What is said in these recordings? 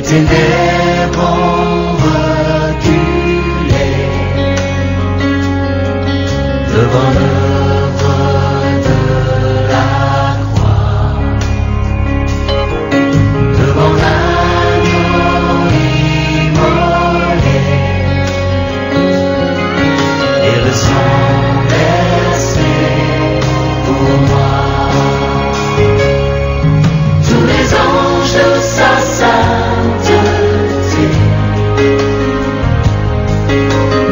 ténèbres ont reculé devant l'œuvre de la croix, devant l'agneau immolé et le sang versé pour moi. Tous les anges de sa sainteté,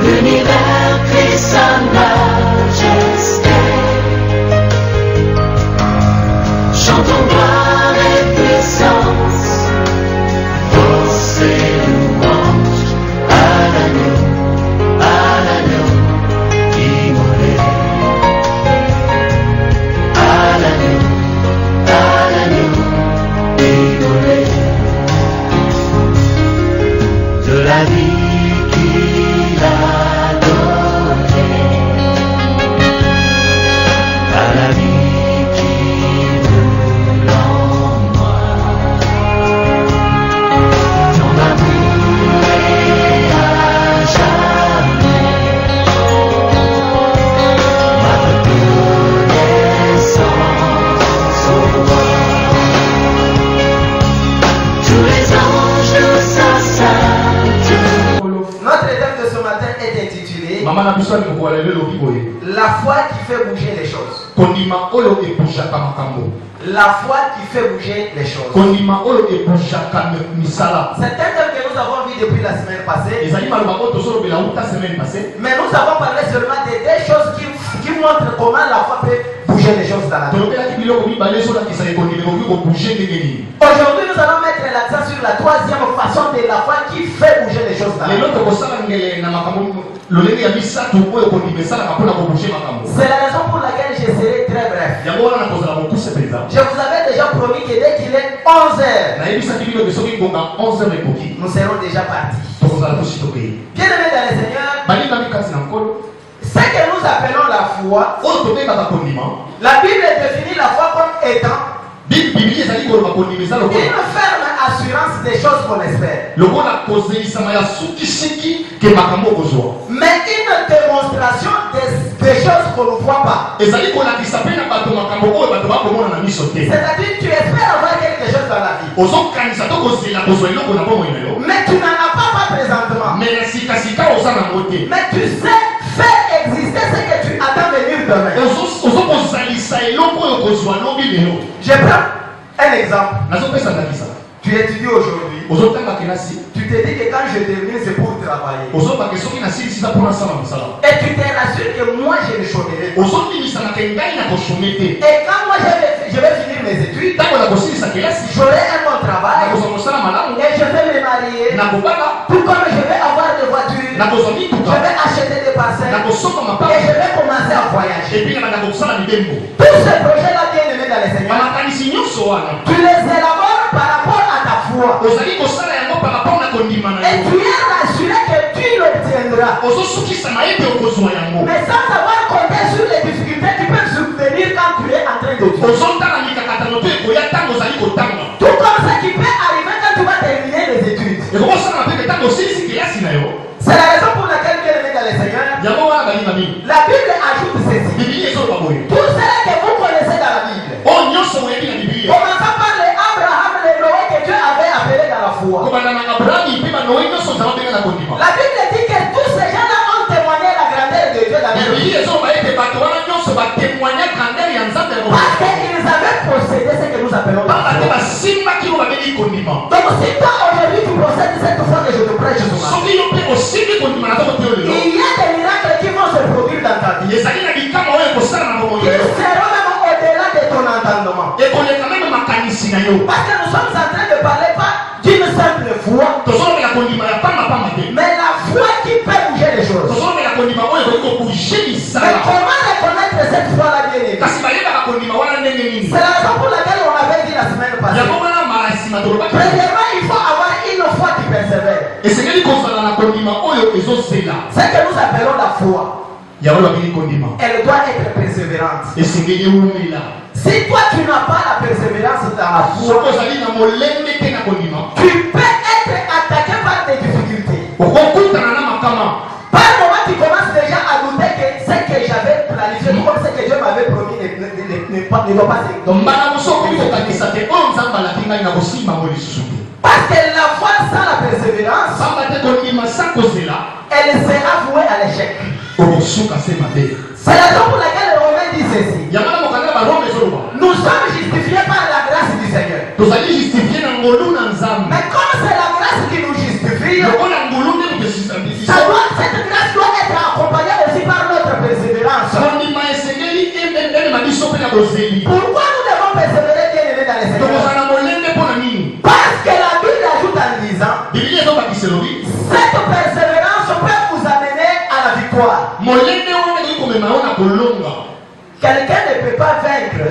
l'univers crie sa majesté, chantons gloire et puissance, force et louange à l'agneau immolé, à l'agneau immolé, de la vie qu'il a donnée à la vie qui brûle en moi. Ton amour est à jamais ma reconnaissance au roi. Tous les anges de sa sainteté. Notre thème de ce matin est intitulé La foi qui fait bouger les choses. La foi qui fait bouger les choses. C'est un thème que nous avons vu depuis la semaine passée. Mais nous avons parlé seulement de deux choses qui montrent comment la foi peut bouger les choses dans la vie. Aujourd'hui, nous allons mettre l'accent sur la troisième façon de la foi qui fait bouger les choses dans la vie. C'est la raison pour laquelle je serai très bref. Je vous avais déjà promis que dès qu'il est 11h, nous serons déjà partis. Bien-aimés dans le Seigneur, ce que nous appelons la foi, la Bible définit la foi comme étant une ferme assurance des choses qu'on espère, mais une démonstration des choses qu'on ne voit pas. C'est-à-dire tu espères avoir quelque chose dans la vie, mais tu n'en as pas présentement, mais tu sais faire exister ce que tu attends venir demain. Je prends un exemple. Tu étudies aujourd'hui. Tu te dis que quand je termine, c'est pour travailler. Et tu te rassures que moi, je ne chômerai pas. Et quand moi, je vais finir mes études, j'aurai un bon travail. Et je vais me marier. Tout comme je vais avoir des voitures. Je vais acheter des parcelles. Et je vais commencer à voyager. Tous ces projets-là, bien aimés dans les Seigneur, tu les élabores par rapport à ta foi. Et tu es rassuré que tu l'obtiendras. Mais sans avoir compté sur les difficultés qui peuvent survenir quand tu es en train de vivre. Tout comme ça qui peut arriver quand tu vas terminer les études. C'est la raison pour laquelle, bien aimé dans les Seigneur, la Bible ajoute ceci. Tout cela que vous connaissez dans la Bible, commençant par les Abraham, les Noé que Dieu avait appelés dans la foi. La Bible dit que tous ces gens-là ont témoigné la grandeur de Dieu dans la vie. Parce qu'ils avaient possédé ce que nous appelons la foi. Donc si toi aujourd'hui tu possèdes cette foi que je te prêche ce matin, il y a des miracles qui vont se produire dans ta vie. Ils seront même au-delà de ton entendement. Parce que nous sommes en train de parler pas d'une simple foi, mais la foi qui peut bouger les choses. Mais comment reconnaître cette foi-là, bien-aimée? C'est la raison pour laquelle on avait dit la semaine passée. Premièrement, il faut avoir une foi qui persévère. C'est ce que nous appelons la foi. Elle doit être persévérante. Si toi tu n'as pas la persévérance dans la foi, tu peux être Par moment, tu commences déjà à douter que ce que j'avais planifié, comme ce que Dieu m'avait promis, ne doit pas se parce que la foi sans la persévérance, elle sera vouée à l'échec. C'est la raison pour laquelle le Romain dit ceci. Nous sommes justifiés par la grâce du Seigneur. Mais comme c'est la grâce qui nous justifie, cette grâce doit être accompagnée aussi par notre persévérance. Pourquoi nous devons persévérer, bien aimés dans les Seigneur? Parce que la Bible ajoute en disant, cette persévérance peut vous amener à la victoire. Quelqu'un ne peut pas vaincre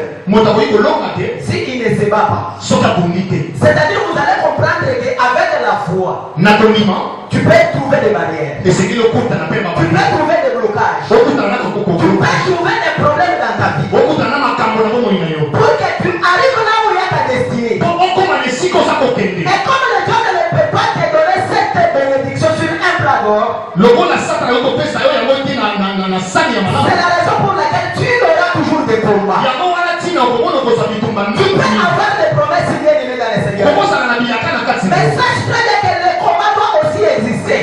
s'il ne se bat pas. C'est-à-dire vous allez comprendre qu'avec la foi, tu peux trouver des barrières. Tu peux trouver des blocages. Tu peux trouver des problèmes dans ta vie. Pour que tu arrives là où il y a ta destinée. Et comme le Dieu ne peut pas te donner cette bénédiction sur un plat d'or, c'est la raison pour laquelle tu auras toujours des combats. Tu peux avoir des promesses bien aimées dans les Seigneurs. Mais sache très bien que le combat doit aussi exister.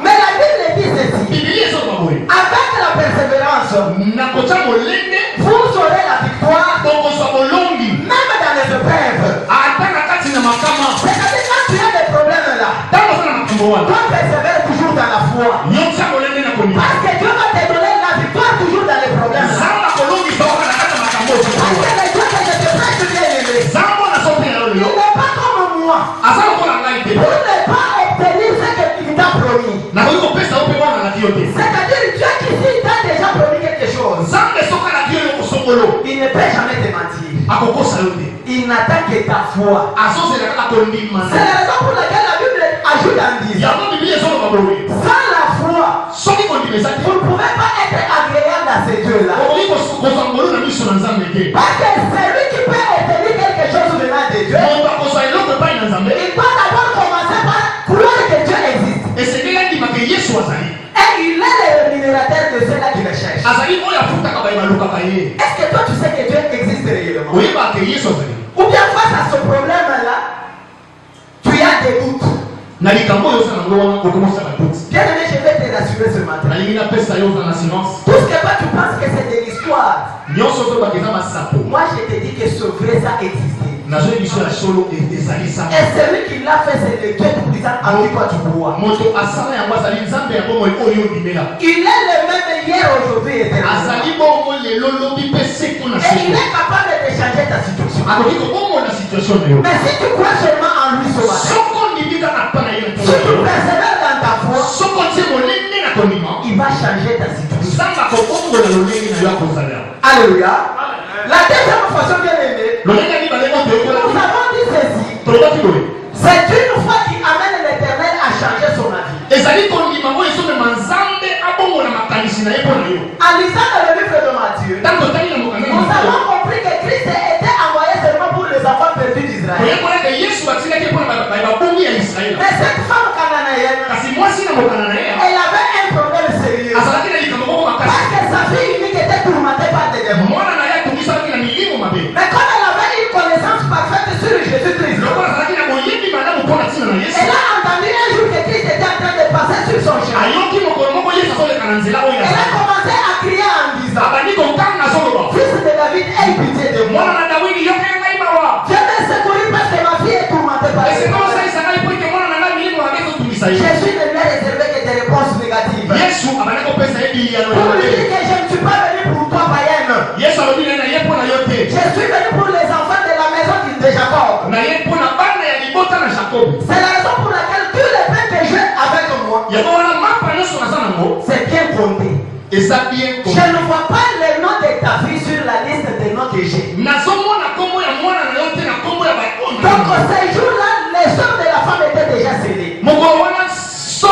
Mais la Bible dit ceci. Avec la persévérance, vous aurez la victoire. Même dans les épreuves. C'est-à-dire quand tu as des problèmes là, toi persévère toujours dans la foi. Parce que Dieu va te donner la victoire toujours dans les problèmes là. Parce que le Dieu que je te prête bien aimé, il n'est pas comme moi. Pour ne pas obtenir ce qu'il t'a promis. C'est-à-dire Dieu qui s'il t'a déjà promis quelque chose, il ne peut jamais te mentir. Il n'attend que ta foi. C'est la raison pour laquelle la Bible ajoute en disant, sans la foi, vous ne pouvez pas être agréable à ces dieux-là. Parce que celui qui peut obtenir quelque chose venant de Dieu, il doit d'abord commencer par croire que Dieu existe. Et il est le rémunérateur de ceux-là qui le cherchent. Est-ce que toi tu sais que Dieu existe réellement? Ou bien face à ce problème-là, tu as des doutes. Bien aimé, je vais te rassurer ce matin. Tout ce que toi tu penses que c'est de l'histoire, moi je te dis que ce vrai ça existait. Et celui qui l'a fait, c'est le Dieu tout-puissant en qui toi tu crois. Il est le même hier, aujourd'hui et éternellement. Et il est capable de changer ta situation. Mais si tu crois seulement en lui ce matin, si tu persévères dans ta foi, il va changer ta situation. Alléluia. La deuxième façon bien aimée, nous avons dit ceci. C'est une foi qui amène l'Éternel à changer son avis. En lisant dans le livre de Matthieu, nous avons compris que Christ était envoyé seulement pour les enfants perdus d'Israël. Mais cette femme cananéenne, elle avait un problème sérieux. Parce que sa fille unique était tourmentée par des démons. Mais comme elle avait une connaissance parfaite sur Jésus-Christ, elle a entendu un jour que Christ était en train de passer sur son chemin. Elle a commencé à crier en disant, Fils de David, aie pitié de moi. Je vais secourir parce que ma fille est tourmentée par des démons. Jésus ne lui a réservé que des réponses négatives. Pour lui dire que je ne suis pas venu pour toi, païenne. Je suis venu pour les enfants de la maison de Jacob. C'est la raison pour laquelle tous les peines que j'ai avec moi, c'est bien compté. Je ne vois pas le nom de ta fille sur la liste des noms que j'ai. Donc ces jours-là, les sommes de la femme étaient déjà scellées. Si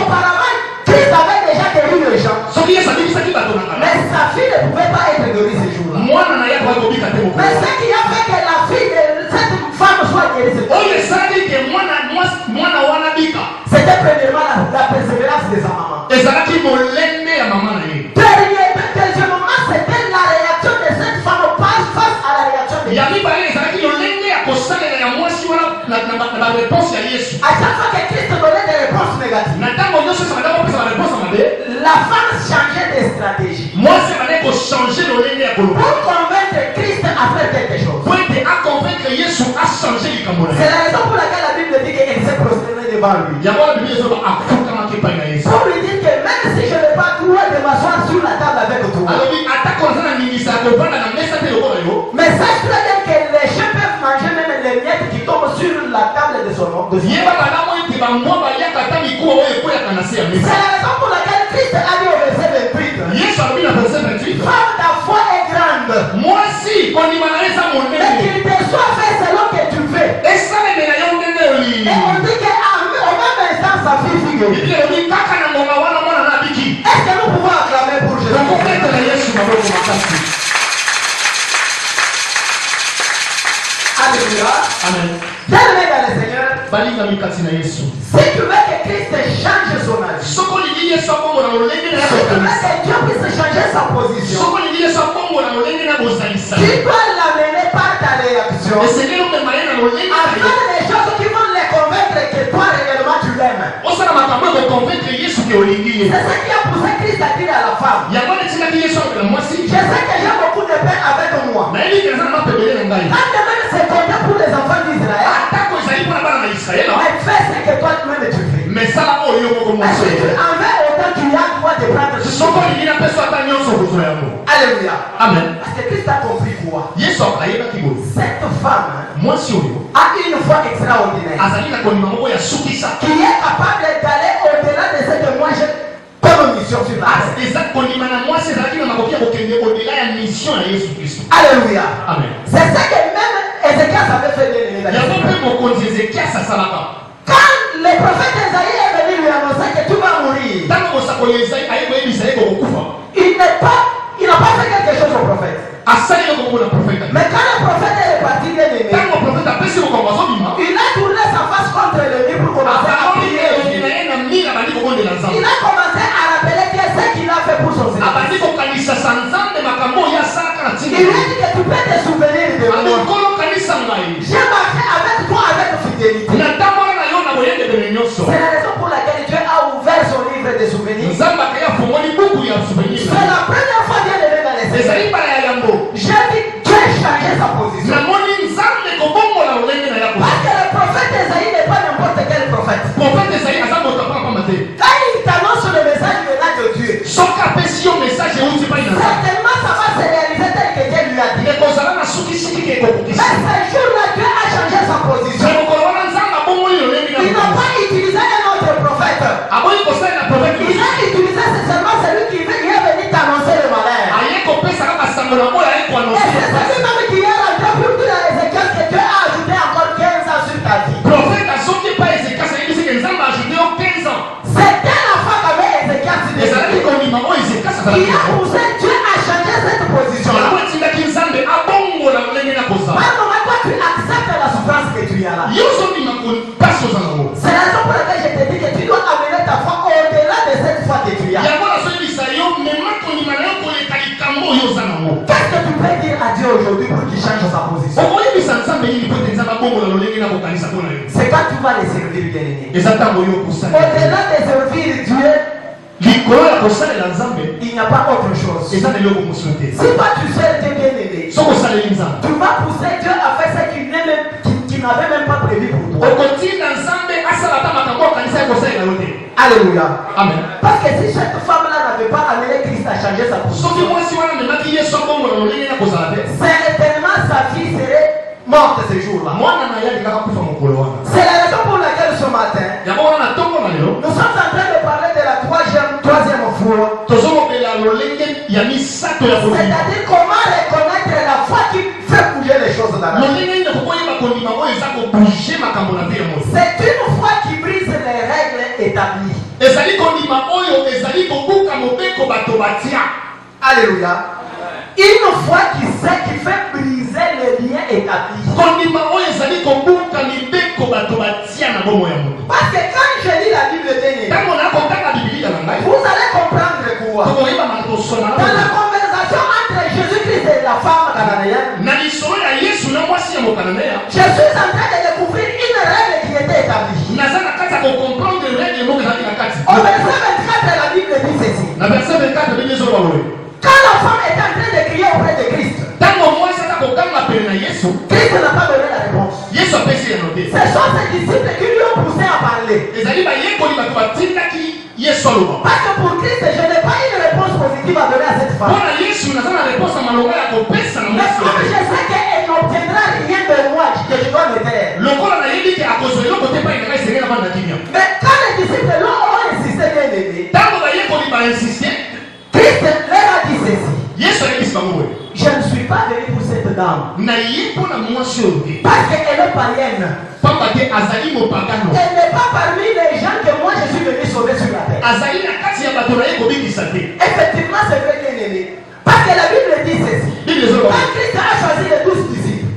auparavant, Christ avait déjà guéri les gens, mais sa fille ne pouvait pas être guérie ce jour-là. Mais ce qui a fait que la fille de cette femme soit guérie, c'est premièrement la persévérance de sa maman. Deuxièmement, c'était la réaction de cette femme face à la réaction de Jésus. À chaque fois que Christ donnait des réponses négatives, la femme changeait de stratégie pour convaincre Christ à faire quelque chose. C'est la raison pour laquelle la Bible dit qu'elle s'est prosternée devant lui. Pour lui dire que même si je n'ai pas droit de m'asseoir sur la table avec toi, mais sache très bien que les chiens peuvent manger même les miettes qui tombent sur la table de son homme. C'est la raison pour laquelle Christ a dit au verset 28, femme, ta foi est grande, mais qu'il te soit fait selon que tu veux. Et on dit qu'au même instant sa fille figure. Est-ce que nous pouvons acclamer pour Jésus? Alléluia. Amen. Bien-aimé dans le Seigneur, si tu veux que Christ change son avis, si tu veux que Dieu puisse changer sa position, tu dois l'amener par ta réaction à faire des choses qui vont les convaincre que toi réellement tu l'aimes. C'est ce qui a poussé Christ à dire à la femme, je sais que j'ai beaucoup de pain avec moi. Quand même c'est compté pour les enfants d'Israël, mais fais ce que toi-même tu fais. Mais si tu en veux autant, tu as droit de prendre ce que Alléluia. Amen. Parce que Christ a compris quoi? Cette femme a une foi extraordinaire qui est capable d'aller au-delà de ce que moi j'ai comme mission sur la terre. Alléluia. Amen. C'est ça que même Ézéchias avait fait de quand le prophète Esaïe est venu lui annoncer que tu vas mourir, il n'a pas fait quelque chose au prophète. Mais quand le prophète est reparti bien aimé, il a tourné sa face contre le mur pour commencer à prier. Il a commencé à rappeler ce qu'il a fait pour son Seigneur. Il lui a dit que tu peux te souvenir de moi. J'ai marché avec toi avec fidélité. C'est la raison pour laquelle Dieu a ouvert son livre de souvenirs. C'est la première fois Dieu est venu dans les cieux. J'ai dit Dieu a changé sa position. Parce que le prophète Esaïe n'est pas n'importe quel prophète. Quand il t'annonce le message venant de Dieu, certainement ça va se réaliser tel que Dieu lui a dit. Mais ce jour-là, Dieu a changé sa position. Il n'a pas utilisé un autre prophète. Il a utilisé seulement celui qui est venu t'annoncer le malheur. Et c'est celui-même qui est rentré pour dire à Ézéchias que Dieu a ajouté encore 15 ans sur ta vie. C'était la foi qu'avait Ézéchias. Il a poussé Dieu à changer cette position. Par moment, toi tu acceptes la souffrance que tu as là. C'est la raison pour laquelle je te dis que tu dois amener ta foi au-delà de cette foi que tu as. Qu'est-ce que tu peux dire à Dieu aujourd'hui pour qu'il change sa position? C'est quand tu vas les servir, bien-aimé. Au-delà de servir Dieu, il n'y a pas autre chose. Si toi tu sers Dieu, bien-aimé, tu vas pousser Dieu à faire ce qu'il n'avait même pas prévu pour toi. Alléluia. Amen. Parce que si cette femme-là n'avait pas amené Christ à changer sa position, certainement sa fille serait morte ce jour-là. C'est la raison pour laquelle ce matin, nous sommes en train de parler de la troisième foi. C'est-à-dire comment reconnaître la foi qui fait bouger les choses dans la vie. C'est une foi qui brise les règles établies. Alléluia. Une foi qui sait, qui fait briser les liens établis. Parce que quand je lis la Bible dernière, vous allez comprendre quoi? Dans la conversation entre Jésus-Christ et la femme cananéenne, je suis en train de découvrir une règle qui était établie. Au verset 24, la Bible dit ceci. Quand la femme est en train de crier auprès de Christ, Christ n'a pas donné la réponse. Ce sont ses disciples qui lui ont poussé à parler. Parce que pour Christ, je n'ai pas une réponse positive à donner à cette femme. Mais comme je sais qu'elle n'obtiendra rien de moi, que je dois me taire. Mais quand les disciples ont insisté, bien aimé, Christ leur a dit ceci. Je ne suis pas venu pour cette dame. Parce qu'elle est païenne. Elle n'est pas parmi les gens que moi je suis venu sauver sur la terre. Effectivement, c'est vrai qu'elle est née. Parce que la Bible dit ceci. Quand Christ a choisi les 12 disciples,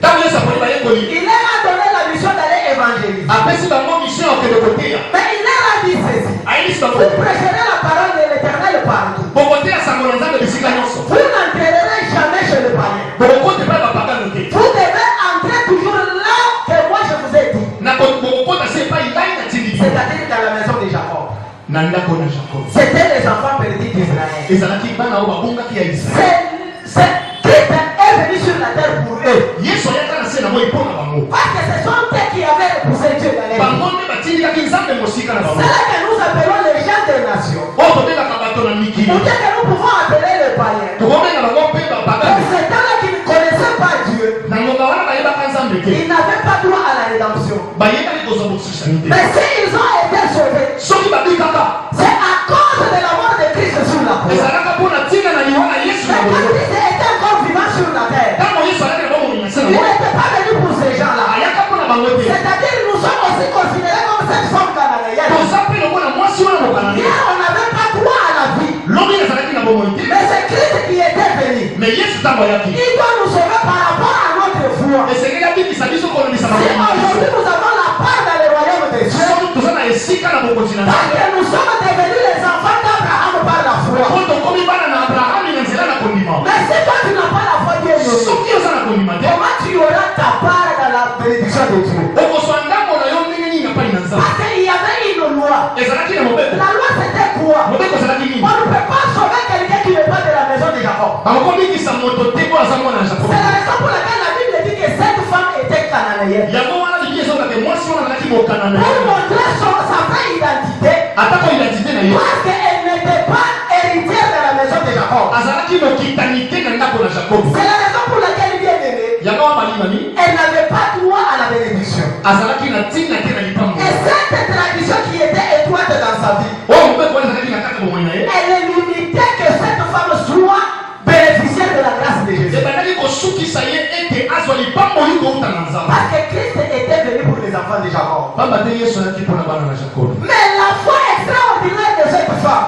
il leur a donné la mission d'aller évangéliser. Mais il leur a dit ceci. Vous prêcherez la parole de l'Éternel partout. Vous n'entrerez jamais chez le païen. Vous devez entrer toujours là que moi je vous ai dit. C'est-à-dire dans la maison de Jacob. C'était les enfants perdus d'Israël. Christ est venu sur la terre pour eux. Parce que ce sont eux qui avaient repoussé Dieu dans les vies. C'est là que nous appelons les gens des nations. Ou bien que nous pouvons appeler les païens. Donc c'est là qui ne connaissaient pas Dieu. Ils n'avaient pas droit à la rédemption. Mais s'ils ont été sauvés, c'est à cause de la mort de Christ sur la croix. Mais quand Christ était encore vivant sur la terre, il n'était pas venu pour ces gens-là. C'est-à-dire nous sommes aussi considérés comme cette femme cananéenne. Hier on n'avait pas droit à la vie. Mais c'est Christ qui était venu. Il doit nous sauver par rapport à notre foi. Si aujourd'hui nous avons la part dans le royaume des cieux, parce que nous sommes devenus les enfants d'Abraham par la foi. Mais si toi tu n'as pas la foi, Dieu nous, comment tu auras ta part dans la bénédiction de Dieu? Parce qu'il y avait une loi. La loi c'était quoi? On ne peut pas sauver quelqu'un qui n'est pas de la maison de Jacob. C'est la raison pour laquelle la Bible dit que cette femme était cananéenne. Pour montrer sa vraie identité. Parce qu'elle n'était pas héritière de la maison de Jacob. C'est la raison pour laquelle il est aimé. Elle n'avait pas droit à la bénédiction. Et cette tradition qui était étroite dans sa vie, elle limitait que cette femme soit bénéficiaire de la grâce de Jésus. Parce que Christ était venu pour les enfants de Jacob. Mais la foi extraordinaire de cette femme,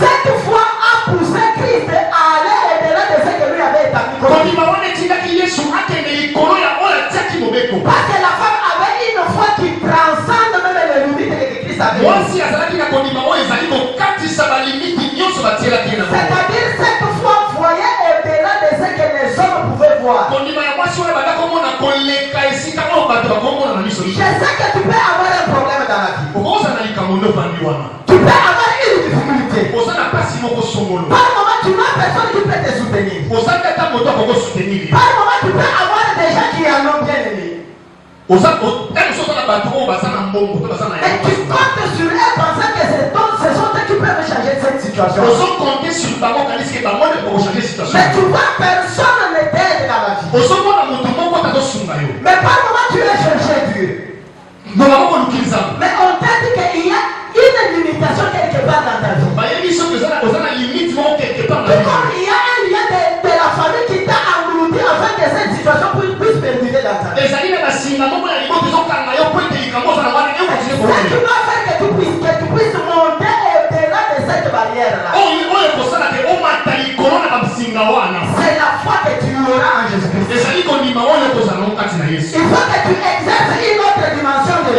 cette foi a poussé Christ à aller au-delà de ce que lui avait établi. Parce que la femme avait une foi qui transcende même les limites que Christ avait. C'est-à-dire cette foi voyait au-delà de ce que les hommes pouvaient voir. Je sais que tu peux avoir un problème dans la vie. Tu peux avoir une difficulté. Par moment tu n'as personne qui peut te soutenir. Par moment tu peux avoir des gens qui en ont bien aimé. Et tu comptes sur eux pensant que ce sont eux qui peuvent changer cette situation. Mais tu vois, personne ne t'aide dans la vie. Mais par moment tu es cherché Dieu. Mais on t'a dit qu'il y a une limitation quelque part dans ta vie. Comme il y a un lien de la famille qui t'a englouti afin que cette situation puisse perdurer dans ta vie. Ce qui doit faire que tu puisses monter au-delà de cette barrière-là. C'est la foi que tu auras en Jésus-Christ. Il faut que tu exerces une autre dimension de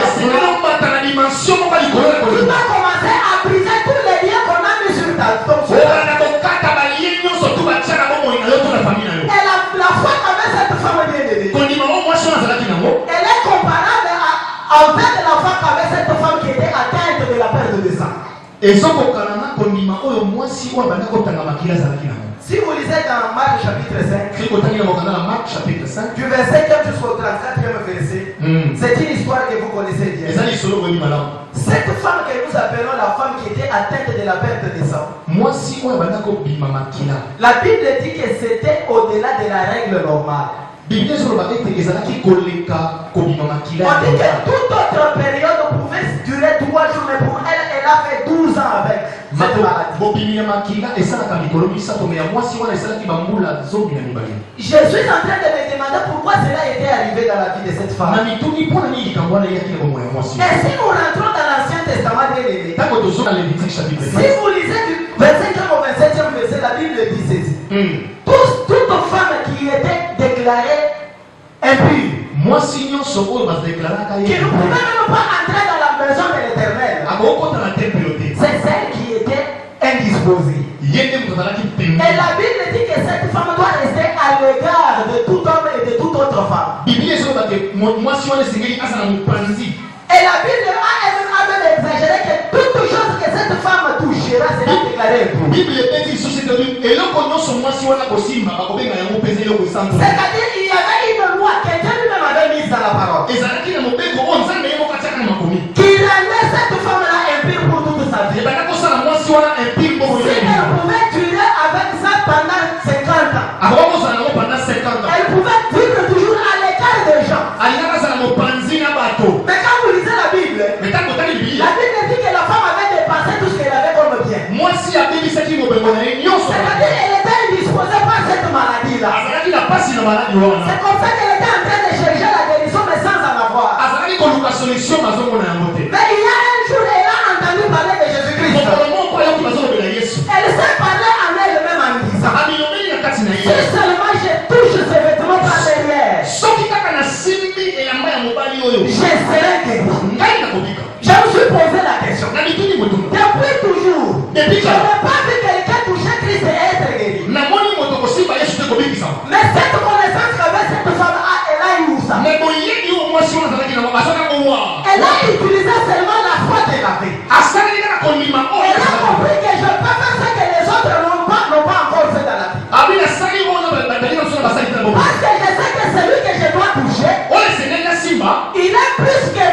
tension mon bali kolona Tu kolona. vas commencer à briser tous les liens qu'on a mis sur ton Oh na kokata bali yenyo surtout bachana bomo ina yoto na famille na yo. Et la foi qu'avait cette femme bien-aimée, Koni mama moi shona zalaki nango. elle est comparable avec la foi qu'avait cette femme qui était atteinte de la perte de sang. Ezokokana kondima oyo mwasi oyo banda kotanga makila zalaki nango. Si vous lisez dans Marc chapitre 5, Soki kotaki na mokanda na Marc chapitre 5. du verset 4 jusqu'au 34e verset, c'est une histoire que vous connaissez bien. Ezali solo boni malamu. Cette femme que nous appelons la femme qui était atteinte de la perte de sang, Mwasi oyo banda kobima makila. la Bible dit que c'était au-delà de la règle normale. Bible ezoloba ete ezalaki koleka kobima makila. On dit que toute autre période pouvait durer 3 jours, mais pour elle, elle a fait 12 ans avec cette maladie. Bobimi ya makila esalaka mikolo misato me ya mwasi wana esalaki bambula zomi na mibale. Je suis en train de me demander pourquoi cela était arrivé dans la vie de cette Na femme. mituni mpona nini likambo wana eyaki na bomoi ya mwasi. Et si nous rentrons dans l'Ancien Testament, bien aimé, Ntango tozonga Lévitique chapitre si 15. vous lisez du verset 1 au 27e verset, la Bible dit ceci. Toute femme qui était déclarée impure, Mwasi nyonso oyo bazadeklaraka qui ye ne pouvait même pas entrer dans la maison de l'Éternel, akokota na tempelo te. c'est celle qui était indisposée. Ye nde moto azalaki pembe. Et la Bible dit que cette femme doit rester à l'égard de tout homme et de toute autre femme. Biblia ezoloba ke mwasi wana esengeli aza na mopanzi. Et la Bible a même exagéré que toute chose que cette femme touchera sera déclarée impure. Bible epesi lisusu ete eloko nyonso mwasi wana kosimba bakobenga yango mpenza eloko esango. C'est-à-dire qu'il y avait une loi que Dieu lui-même avait mise dans la parole, ezalaki na mobeko oyo nzambe ye moko atiaka na makomi. qui rendait cette femme-là impure pour toute sa vie. ebanda kosala mwasi wana empire moko Si elle pouvait durer avec ça pendant 50 ans, akoka kozala nango pendant 50 ans. elle pouvait vivre toujours à l'écart des gens. alingaka azala mopanzi na bato. Mais quand vous lisez la Bible, me ntango otali la bibiliya Bible dit que la femme avait dépassé tout ce qu'elle avait comme bien. mwasi abebisaki mobengo na ye nyonso. C'est-à-dire qu'elle était indisposée par cette maladie-là. azalaki na pasi na maladi wana. C'est comme ça qu'elle était en train de chercher la guérison, mais sans en avoir. azalaki koluka solution bazomona yango te. Mais il y a un jour, elle a entendu parler de Jésus-Christ. mokolo moko ayoki bazolobela yesu. Elle s'est parlé en elle-même en disant, abilobeli na kati na si ye. seulement je touche ses vêtements par derrière, soki kaka nasimbi elamba ya mobali oyo je serai guéri. ngai nakobika. Je me suis posé la question. na mituni moto Depuis toujours, Depuis je quand? n'ai pas vu quelqu'un toucher Christ et être guéri. namoni moto kosimba yesu te kobikisama. Mais cette connaissance qu'avait cette femme, elle a eu où ça? me boyebi oyo mwasi wana azalaki nango azwaka owa. Elle a utilisé seulement la foi de la vie. asaleli kaka kondima oyo Elle a compris que je peux faire ce que les autres n'ont pas encore fait dans la vie. abi nasali oyo balinga mosusu na basali te na bomo. Parce que je sais que celui que je dois toucher, oyo esengeli nasimba il est plus que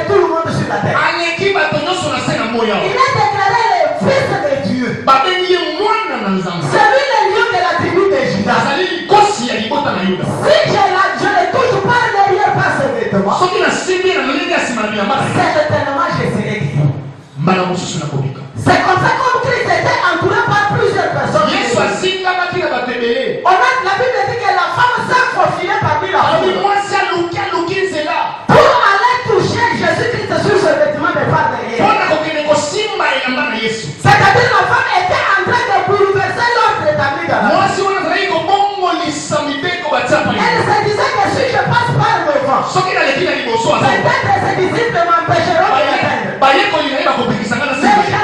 tout le monde sur la terre. aleki bato nyonso na se na moya. Il est déclaré le fils de Dieu. babengi ye mwana na nzambe. C'est lui le lion de la tribu de Judas. azali likosi ya libota na yuda. Si je le touche par derrière par ses vêtements, soki nasimbi ye na lolenge ya nsima na bilamba na ye, certainement je serai guéri. mbala mosusu nakobika. C'est comme ça comme Christ était entouré par plusieurs personnes. yesu asingamaki na bato ebele. La Bible dit que la femme s'est faufilée parmi la abi foule mwasi aluki nzela pour aller toucher Jésus-Christ sur ses vêtements de par derrière. mpona kokende kosimba elamba na yesu. C'est-à-dire la femme était en train de bouleverser l'ordre établi dans la vie. mwasi wana azalaki kobongolisa mibeko batia pa Elle se disait que si je passe par devant, soki naleki na liboso aza peut-être ses disciples m'empêcheront de l'atteindre. bayekoli na ye bakobikisanga na Mais je nsima.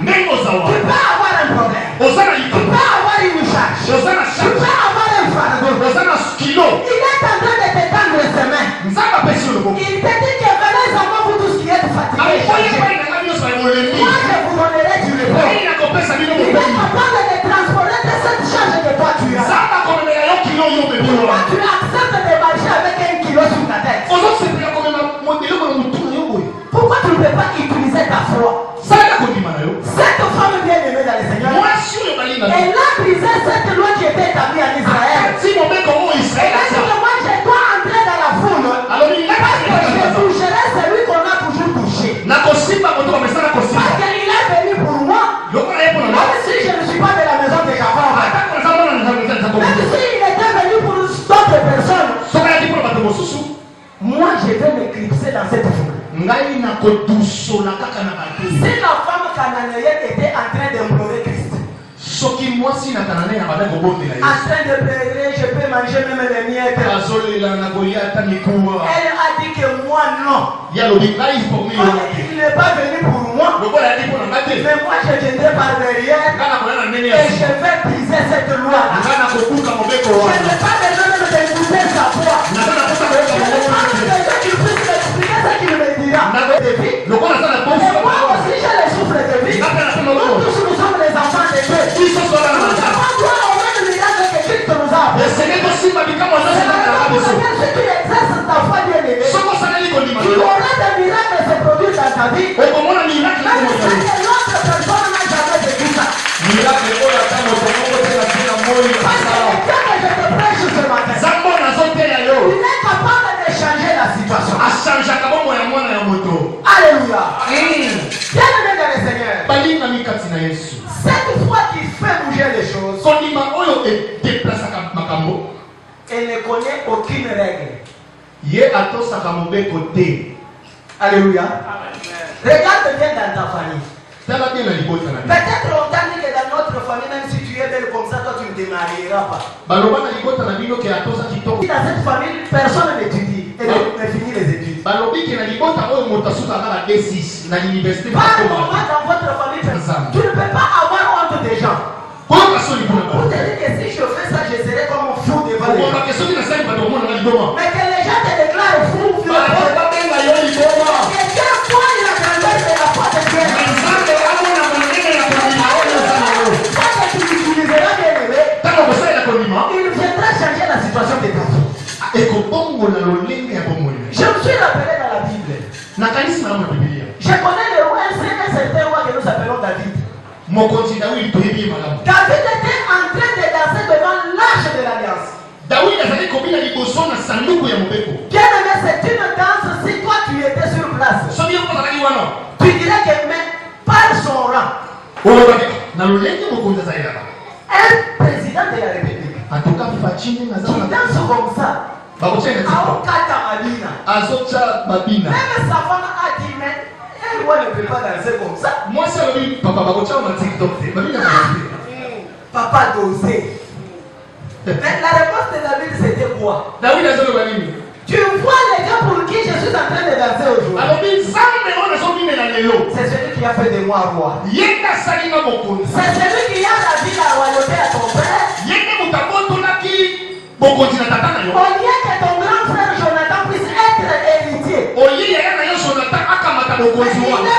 Tu peux avoir un problème. Tu peux avoir une charge. Tu peux avoir un fardeau. Il est en train de te tendre ses mains. Il te dit que venez à moi pour tout ce qui est fatigué. Moi je vous donnerai du repos. Il est capable de transporter cette charge que toi tu as. Pourquoi tu acceptes de marcher avec 1 kilo sur ta tête? Pourquoi tu ne peux pas utiliser ta foi? Cette femme bien aimée dans le Seigneur, elle a brisé cette loi qui était établie en Israël. Et elle dit que moi je dois entrer dans la foule parce que je toucherai celui qu'on a toujours touché. Parce qu'il est venu pour moi. Même si je ne suis pas de la maison de Jacob, même s'il était venu pour d'autres personnes, moi je vais m'éclipser dans cette foule. Si la femme cananéenne était en train d'implorer Christ, en train de pleurer, je peux manger même les miettes, elle a dit que moi non. Il n'est pas venu pour moi, mais moi je viendrai par derrière et je vais briser cette loi. Je n'ai pas besoin de d'écouter sa voix. Je n'ai pas besoin qu'il puisse m'expliquer ce qu'il me dira. Et moi aussi j'ai le souffle de vie. Nous tous nous sommes les enfants de Dieu. Nous avons droit au même miracle que Christ nous a. C'est la raison pour laquelle si tu exerces ta foi bien aimée, tu auras des miracles se produire dans ta vie. Même si l'autre personne n'a jamais vécu ça. Parce que le Dieu que je te prêche ce matin, il est capable de changer la situation. Alléluia. Bien-aimé dans le Seigneur, cette foi qui fait bouger les choses, elle ne connaît aucune règle. Alléluia. Regarde bien dans ta famille. Peut-être on t'a dit que dans notre famille, même si tu es belle comme ça, toi tu ne te marieras pas. Dans cette famille, personne n'étudie et ne finit les études. Par moment dans votre famille, tu ne peux pas avoir honte des gens. Pour te dire que si je fais ça, je serai comme un fou devant les gens. Mais que les gens te déclarent fou, quelqu'un voit la grandeur de la foi de Dieu. Ça que tu l'utiliseras bien aimé, il viendra changer la situation de ta vie. Je me suis rappelé dans la Bible. Je connais le roi, un certain roi que nous appelons David. David était en train de danser devant l'arche de l'alliance. Bien aimé, c'est une danse. Si toi tu étais sur place, tu dirais que même par son rang, un président de la République qui danse comme ça, même sa femme a dit, mais un roi ne peut pas danser comme ça. Papa dosé. Mais la réponse de David c'était quoi? Tu vois les gars pour qui je suis en train de danser aujourd'hui. C'est celui qui a fait de moi roi. C'est celui qui a la vie, la royauté à ton père. Au lieu que ton grand frère Jonathan puisse être héritier, il est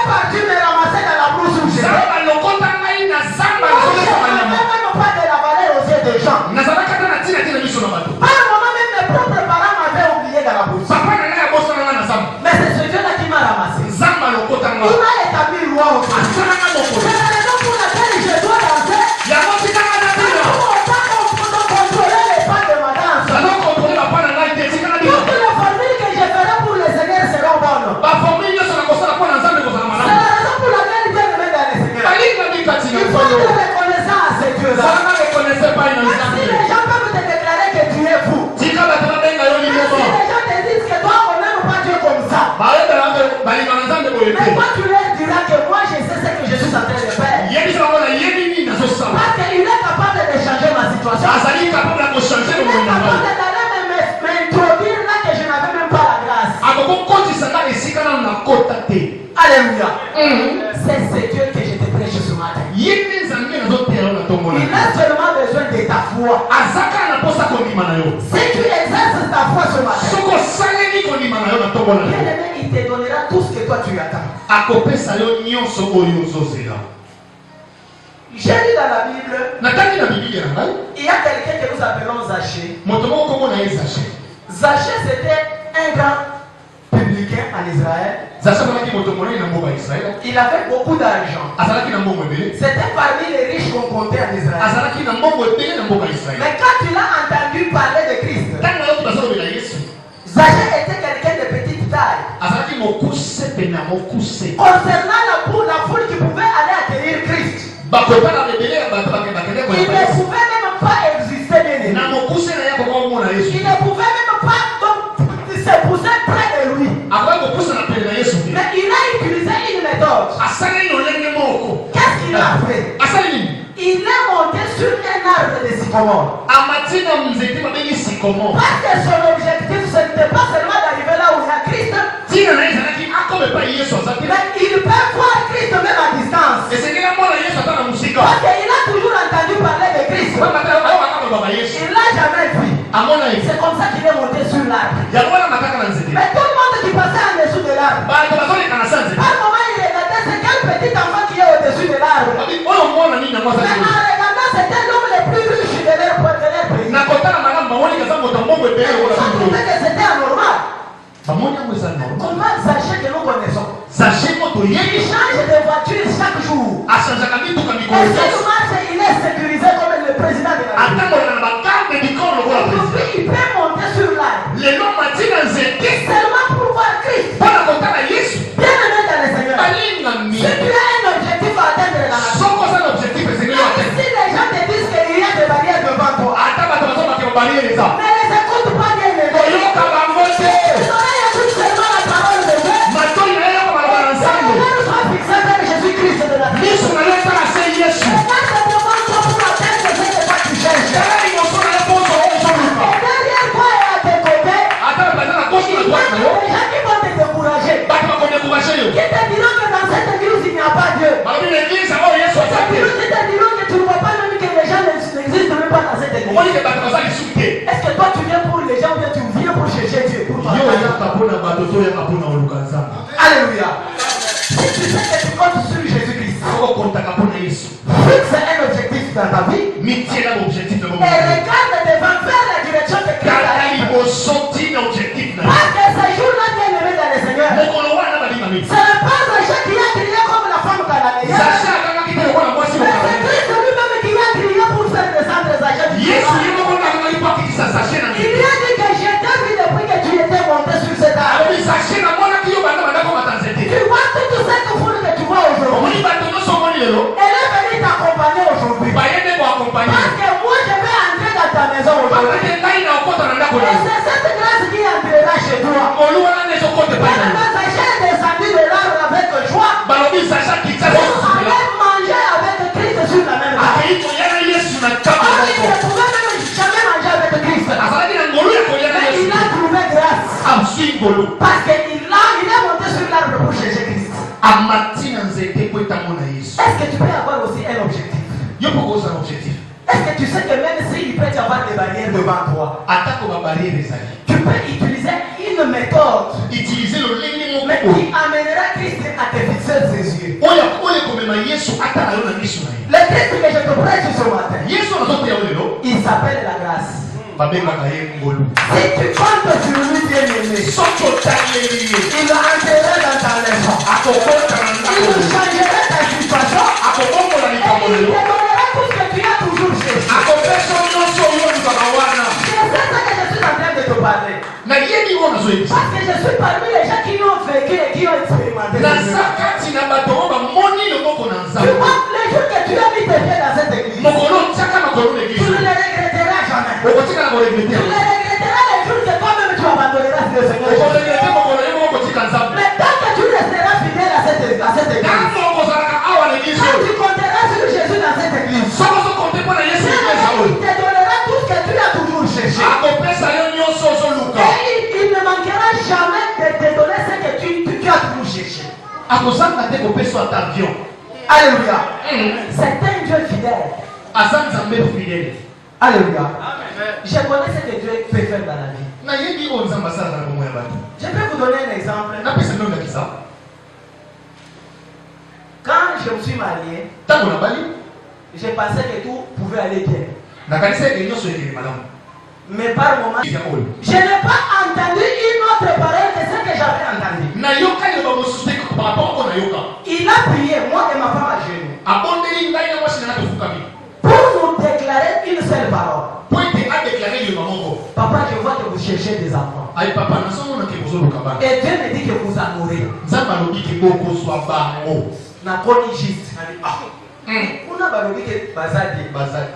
parti me ramasser dans la brousse où j'étais. Moi, je ne même pas de la valeur aux yeux des gens. Par un moment, même mes propres parents m'avaient oublié dans la brousse. Mais c'est ce Dieu-là qui m'a ramassé. Il m'a établi roi au monde. C'est la raison pour laquelle je dois danser. Toutes les formules que je ferai pour le Seigneur seront bonnes. foi, si tu exerces ta foi ce matin, bien-aimé, il te donnera tout ce que toi tu attends. J'ai lu dans la Bible, il y a quelqu'un que nous appelons Zachée. Zachée, c'était un grand publicain en Israël. Il avait beaucoup d'argent. C'était parmi les riches qu'on comptait en Israël. Mais quand il a entendu parler de Christ, Zachée était quelqu'un de petite taille. Concernant la foule qui pouvait aller accueillir Christ, il ne pouvait même pas exister. Il ne pouvait même pas se pousser près de lui. Mais il a utilisé une méthode. Qu'est-ce qu'il a fait? Il est monté sur un arbre de sycomore. Parce que son objectif, ce n'était pas seulement d'arriver là où il y a Christ, mais il peut voir Christ même à distance. Parce qu'il a toujours entendu parler de Christ. Il ne l'a jamais vu. C'est comme ça qu'il est monté sur l'arbre. Mais tout le monde qui passait en dessous de l'arbre, par moment il regardait c'est quel petit enfant qui est au-dessus de l'arbre. Mais en regardant c'était l'homme le plus riche de leur pays. Mais ils trouvaient que c'était anormal. Comment Zachée que nous connaissons, il change de voiture chaque jour. Et si il marche, il est sécurisé comme le président de la République. Aujourd'hui, il peut monter sur l'arbre seulement pour voir Christ. Bien aimé dans le Seigneur, si tu as un objectif à atteindre dans la vie, si les gens te disent qu'il y a des barrières devant toi, ne les écoute pas bien. Qui te diront que dans cette église il n'y a pas Dieu. Qui te diront que tu ne vois pas même que les gens n'existent même pas dans cette église. Est-ce que toi tu viens pour les gens ou bien tu viens pour chercher Dieu pour toi? Alléluia. Si tu sais que tu comptes sur Jésus-Christ, fixe un objectif dans ta vie et regarde devant vers la direction de Christ. Parce que ce jour-là, bien-aimé dans le Seigneur, ce n'est pas Zachée qui a crié comme la femme cananéenne, mais c'est Christ lui-même qui a crié pour faire descendre Zachée du ciel. Il lui a dit que je t'ai vu depuis que tu étais monté sur cet arbre. Tu vois toute cette foule que tu vois aujourd'hui, elle est venue t'accompagner aujourd'hui. Parce que moi je vais entrer dans ta maison aujourd'hui. Et c'est cette grâce qui entrera chez toi. Zachée est descendu de l'arbre avec joie pour aller manger avec Christ sur la même table. Il ne pouvait même jamais manger avec Christ. Mais il a trouvé grâce. Parce qu'il est monté sur l'arbre pour chercher Christ. Est-ce que tu peux avoir aussi un objectif? Est-ce que tu sais que même s'il peut y avoir des barrières devant toi, tu peux utiliser une méthode mais qui amènera Christ à te fixer ses yeux. Le Christ que je te prêche ce matin, il s'appelle la grâce. Si tu comptes sur lui, bien-aimé, il va entrer dans ta maison. Il changera ta situation. Et il te donnera tout ce que tu as toujours cherché. C'est ça que je suis en train de te parler. Parce que je suis parmi les gens qui ont vécu et qui ont expérimenté. Tu vois, les jours que tu as mis tes pieds dans cette église, tu ne les regretteras jamais. Tu les regretteras les jours que toi-même tu abandonneras le Seigneur. Mais tant que tu resteras fidèle à cette église, quand tu compteras sur Jésus dans cette église, il te donnera tout ce que tu as toujours cherché. Et il ne manquera jamais de te donner ce que tu as toujours cherché. Alléluia. C'est un Dieu fidèle. Alléluia. Je connais ce que Dieu peut faire dans la vie. Je peux vous donner un exemple. Quand je me suis marié, je pensais que tout pouvait aller bien. Mais par moment, je n'ai pas entendu une autre parole que ce que j'avais entendu. Il a prié, moi et ma femme à genoux, pour nous déclarer une seule parole. Papa, je vois que vous cherchez des enfants. Et Dieu me dit que vous en aurez. Na koni juste. On a balobi que bazali.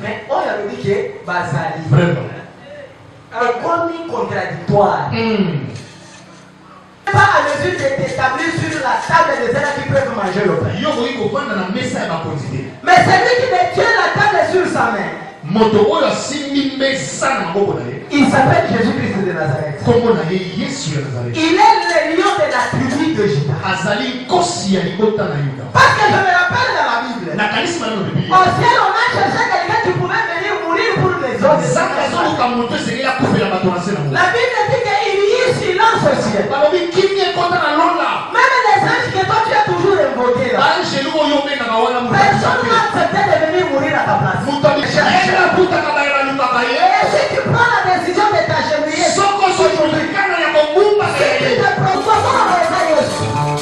Mais on a dit que bazali. Vraiment. Un koni contradictoire. Pas à mesure de t'établir sur la table des gens qui peuvent manger le pain. Mais celui qui me tient la table sur sa main, il s'appelle Jésus-Christ de Nazareth. Il est le lion de la tribu de Juda. Parce que je me rappelle dans la Bible, au ciel on a cherché quelqu'un qui pouvait venir mourir pour les autres. La Bible dit qu'il y eut silence au ciel. Même les anges que toi tu as toujours invoqués là, personne n'a accepté de venir mourir à ta place. Et si tu prends la décision de t'agenouiller, si tu te proposes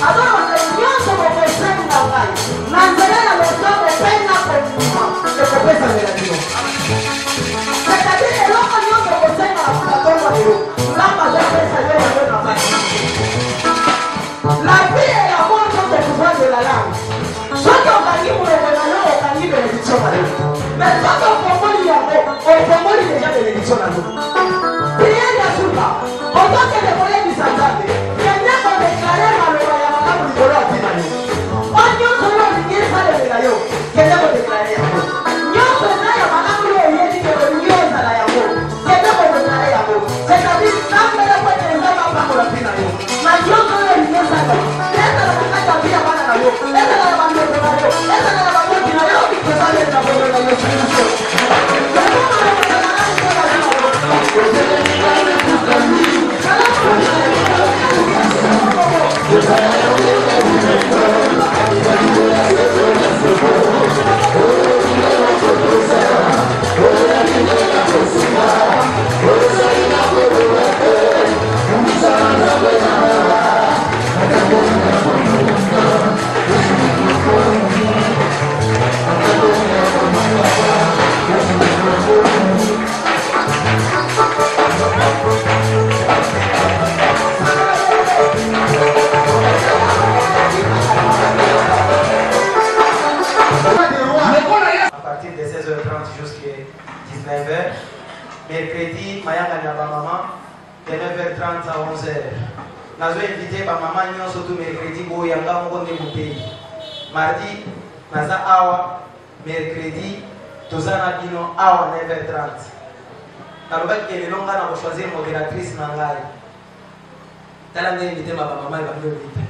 alors on est bien sur mon conseil de travail. L'entrée dans le temps de peine à compliment. Je peux pas savoir la vie. C'est-à-dire que l'homme a un conseil dans la tombe de l'eau. Là, ma j'ai fait ça, je vais travailler. La vie et la mort sont des pouvoirs de la langue. Soit on gagne pour le gouvernement, on gagne bénédiction à l'eau. Mais soit on propose déjà bénédiction à l'eau. Priez bien sûr là. Autant que les collègues du Sanzade, il y a bien qu'on déclarait malheureusement à la table du volant à Pinayo. On y a seulement une guerre à l'Enayo. Quelqu'un peut déclarer à vous. Nous faisons à madame Lou et il dit que nous sommes à la Yamo. Quelqu'un peut déclarer à vous. C'est-à-dire, quand vous avez fait des hommes à prendre la Pinayo, mais nous sommes une guerre à l'eau. Est-ce que la Pinayo a bien à Panayo? Est-ce que la Panayo a bien à Panayo? Est-ce que la Panayo a bien à Panayo? Que ça vient de la Panayo. Mercredi, Mayanga Nyaba Maman, de 9h30 à 11h. Nous avons invité ma maman surtout mercredi, pour Yanga Mokonde Moutéi. Mardi, nous avons mercredi, Tozana Bino, Awa 9h30. Nous avons choisi modératrice Nangai. Nous avons invité ma maman et ma invité.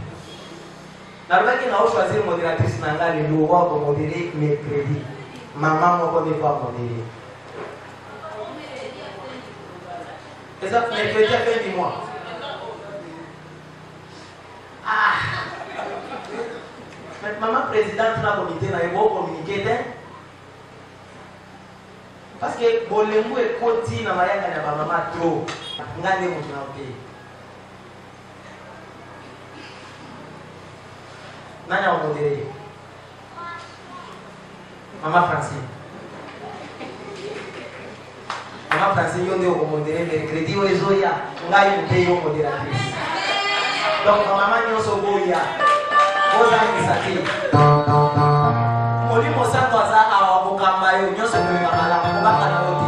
Nous avons choisi modératrice Nangai, le roi pour modérer mercredi. Maman Mokonde va modérer. Et ça, mercredi à fin du mois. Mais maman présidente de la comité n'a pas communiqué. Parce que Bolemou est côté dans ma maman trop. Regardez mon pays. Nanya a modéré. Maman Francine. Maman Francine, on est au modéré mercredi au Ezoya. On a une paye au modératrice. Donc, maman, nous sommes au Goya. Vous avez dit ça. Moli Mosanto Aza a Wakamayo, nous sommes au Mamala, on va faire la route.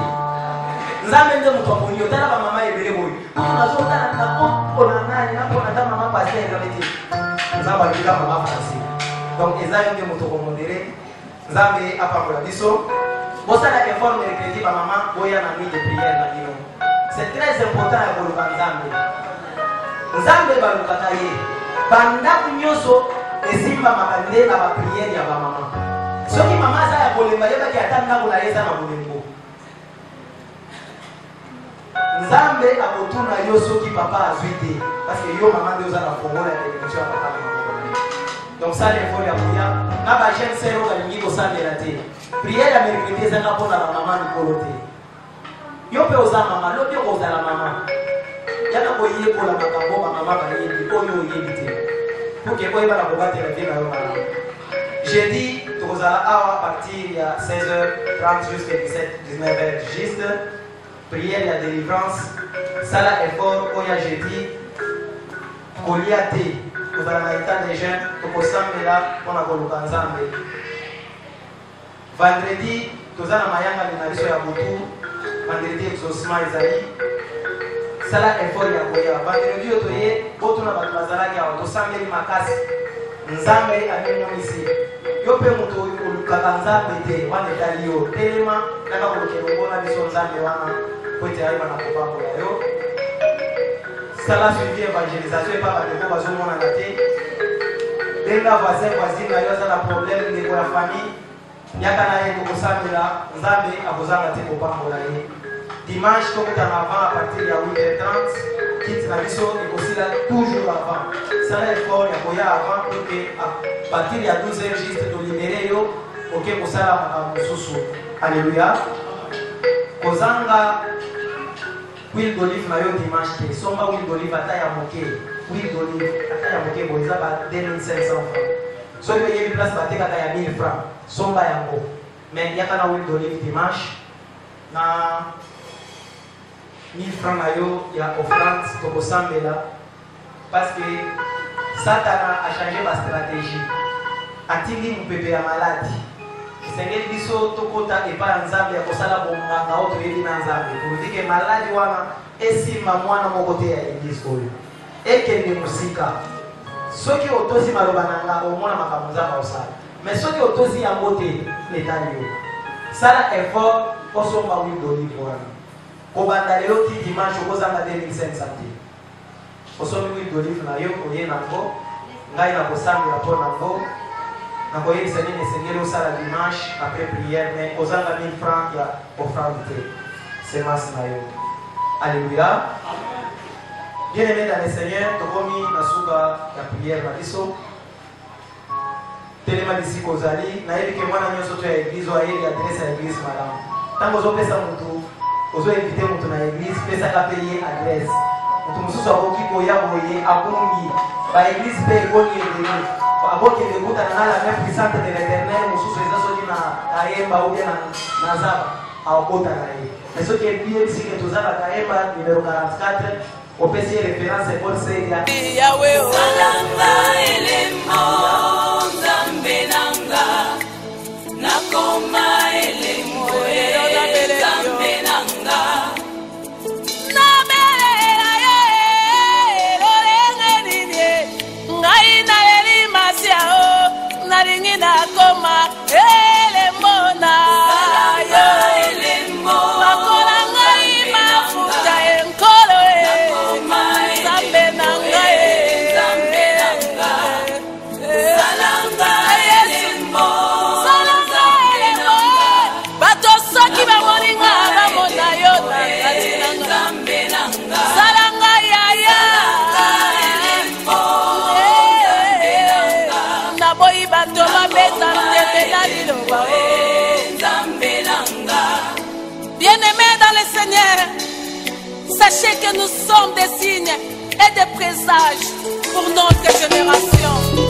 Nous avons dit que nous avons dit que maman est belle. Nous avons dit que maman passait dans les temps. Nous avons dit que maman Francine. Donc, ils ont dit que nous avons modéré. Nous avons dit que vous avez effort mercredi par maman, vous avez une nuit de prière. C'est très important pour le Nzambe. Nzambe balukakaye. Banda kunyoso esimba makande na ba prière ya ba maman. Soki mama za ya kolemba yeba ki atanda ko na yesa na bolembo. Nzambe akotuna yo soki papa azuite parce que yo maman de la Congo la télévision à papa donc ça les faut ya kuya na ba jeune sœur ba lingi ko sambela te prière ya mercredi za ka pona la maman likolo te yo pe oza maman lo pe oza la maman yana ko yé ko la makambo ba maman ba yé ko yo yé te pour que ko iba la bobate la vie na yo maman jeudi tozala awa à partir ya 16h30 jusqu'à 19h juste prière ya délivrance sala effort oya jeudi kolia te tozala na état des jeunes tokosambela mpona koluka nzambe vendredi toza na mayanga na biso ya butu vendredi exaucement ezali sala effort ya koya vendredi oyo toye botuna bato bazalaki awa tosambeli makasi nzambe abimonisi yo mpe moto olukaka nzambe te wana etali yo telema kaka kolukela ngona biso nzambe wana po ete ayeba na kopambola yo sala suivi évangélisation epa bandeko bazomonana te benga voisin voisine na yo aza na problème ndeko ya famille yaka na ye tokosambela nzambe akozanga te kopambola ye dimanche tokutana avant à partir ya 8h30 kiti na biso ekosila toujours avant sala effort ya koya avant pour que à partir ya 12h juste tolibere yo oke kosala makambo mosusu alleluya kozanga huile d'olive na yo dimanche te somba huile d'olive ata ya moke huile d'olive ata ya moke boye eza ba 2500 francs soki oyebi place batekaka ya 1000 francs somba yango mais yaka na huile d'olive dimanche na 1000 francs na yo ya offrande tokosambela parce que Satana a changé ma stratégie atindi mupepe ya maladi sengeli biso tokota epa nzambe ya kosala bomanga oyo toyebi na nzambe tolobike maladi wana esimba mwana moko te ya eglise oyo ekende mosika soki otozi maloba na nga omona makambo nzambe osala mais soki otozi yango te letali yo sala effort osomba huile d'olive wana kobanda lelo ti dimanche okozanga 2500 te osombi huile d'olive na yo oye nango ngai nakosambela mpo nango nakoyebisa nini esengeli osala dimanche après prière mais ozanga 1000 francs ya offrande te semence na yo alléluia bien aimé dans le Seigneur tokomi na suka ya prière na biso telema disi kozali nayebi ke mwana nyonso to ya église oyebi adresse ya église malamu ntango ozopesa mutu ozoinvite mutu na église pesaka mpe ye adresse mutu mosusu akoki koya boye akungi baéglise mpe ekoni ebele abokende kutana na la même puissante de l'éternel mosusu eza soki na kayemba ou bien na zaba akota na ye mais soki ebiyebisi ke toza na kayemba numéro 44 opesi ye référence ekole seya salanga elemo nzambe nanga nakoma elemo nzambe nanga naringi nakoma elemona yo nakola ngai mafuta enkolo nzambe na ngai salanga elemo bato soki bamoninga bamona yo na kati na nzambe salanga yaya naboyi bato babeta ndete na liloba bien-aimés dans le Seigneur, sachez que nous sommes des signes et des présages pour notre génération.